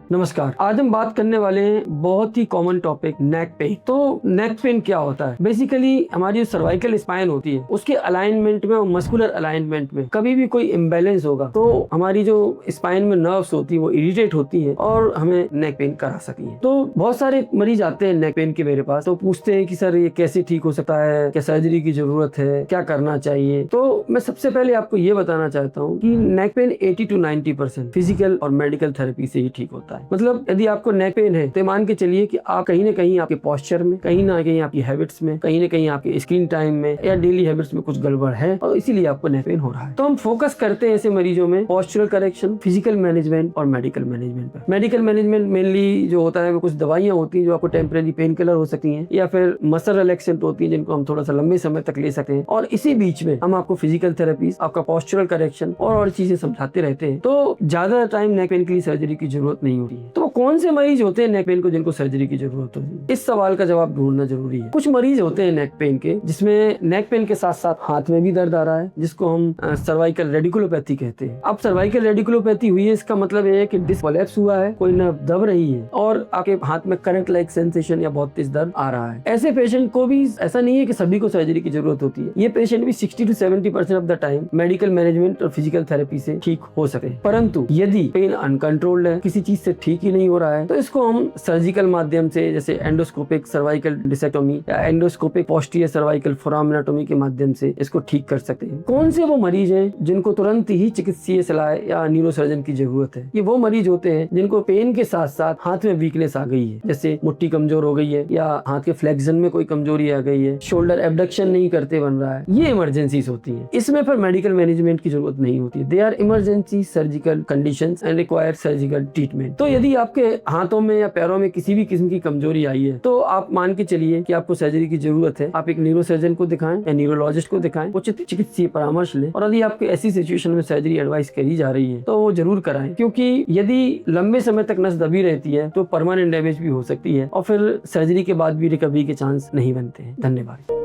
नमस्कार। आज हम बात करने वाले हैं बहुत ही कॉमन टॉपिक नेक पेन। तो नेक पेन क्या होता है? बेसिकली हमारी जो सर्वाइकल स्पाइन होती है उसके अलाइनमेंट में और मस्कुलर अलाइनमेंट में कभी भी कोई इम्बैलेंस होगा तो हमारी जो स्पाइन में नर्व्स होती है वो इरिटेट होती है और हमें नेक पेन करा सकती है। तो बहुत सारे मरीज आते हैं नेक पेन के मेरे पास, तो पूछते हैं कि सर ये कैसे ठीक हो सकता है, क्या सर्जरी की जरूरत है, क्या करना चाहिए। तो मैं सबसे पहले आपको ये बताना चाहता हूँ कि नेक पेन 80 to 90% फिजिकल और मेडिकल थेरेपी से ही ठीक होता है। मतलब यदि आपको नेक पेन है तो मान के चलिए कि आप कहीं ना कहीं आपके पोस्चर में, कहीं ना कहीं आपकी हैबिट्स में, कहीं ना कहीं आपके स्क्रीन टाइम में या डेली हैबिट्स में कुछ गड़बड़ है और इसीलिए आपको नेक पेन हो रहा है। तो हम फोकस करते हैं ऐसे मरीजों में पोस्चरल करेक्शन, फिजिकल मैनेजमेंट और मेडिकल मैनेजमेंट पर। मेडिकल मैनेजमेंट मेनली जो होता है वो कुछ दवाइयां होती है जो आपको टेम्परेरी पेन किलर हो सकती है या फिर मसल रिलैक्सेंट होती है जिनको हम थोड़ा सा लंबे समय तक ले सकते हैं, और इसी बीच में हम आपको फिजिकल थेरेपी, आपका पोस्चरल करेक्शन और चीजें समझाते रहते हैं। तो ज्यादा टाइम नेक पेन के लिए सर्जरी की जरूरत नहीं होती है। तो कौन से मरीज होते हैं नेक पेन को जिनको सर्जरी की जरूरत होती है? इस सवाल का जवाब ढूंढना जरूरी है। कुछ मरीज होते हैं नेक पेन के जिसमें नेक पेन के साथ साथ हाथ में भी दर्द आ रहा है, जिसको हम सर्वाइकल रेडिकुलोपैथी कहते हैं। अब सर्वाइकल रेडिकुलोपैथी हुई है, इसका मतलब ये है कि डिस्क कोलैप्स हुआ है, कोई नर्व दब रही है और आपके हाथ में करंट लाइक सेंसेशन या बहुत तेज दर्द आ रहा है। ऐसे पेशेंट को भी ऐसा नहीं है कि सभी को सर्जरी की जरूरत होती है। ये पेशेंट भी 60 to 70% of the time medical management और फिजिकल थेरेपी से ठीक हो सके। परंतु यदि पेन अनकंट्रोल्ड है, किसी चीज से ठीक ही नहीं हो रहा है, तो इसको हम सर्जिकल माध्यम से, जैसे एंडोस्कोपिक सर्वाइकल डिसेक्टोमी या एंडोस्कोपिक पोस्टीरियर सर्वाइकल फोरामिनेटोमी के माध्यम से इसको ठीक कर सकते हैं। कौन से वो मरीज हैं जिनको तुरंत ही चिकित्सीय सलाह या न्यूरोसर्जन की जरूरत है? ये वो मरीज होते हैं जिनको पेन के साथ साथ हाथ में वीकनेस आ गई है, जैसे मुट्ठी कमजोर हो गई है या हाथ के फ्लेक्शन में कोई कमजोरी आ गई है, शोल्डर एबडक्शन नहीं करते बन रहा है। ये इमरजेंसीज होती है। इसमें फिर मेडिकल मैनेजमेंट की जरूरत नहीं होती है। They are emergency surgical conditions and require surgical treatment. तो यदि आपके हाथों में या पैरों में किसी भी किस्म की कमजोरी आई है तो आप मान के चलिए कि आपको सर्जरी की जरूरत है। आप एक न्यूरोसर्जन को दिखाएं या न्यूरोलॉजिस्ट को दिखाएं, उचित चिकित्सीय परामर्श लें, और यदि आपकी ऐसी सिचुएशन में सर्जरी एडवाइस करी जा रही है तो वो जरूर कराएं, क्योंकि यदि लंबे समय तक नस दबी रहती है तो परमानेंट डैमेज भी हो सकती है और फिर सर्जरी के बाद भी रिकवरी के चांस नहीं बनते हैं। धन्यवाद।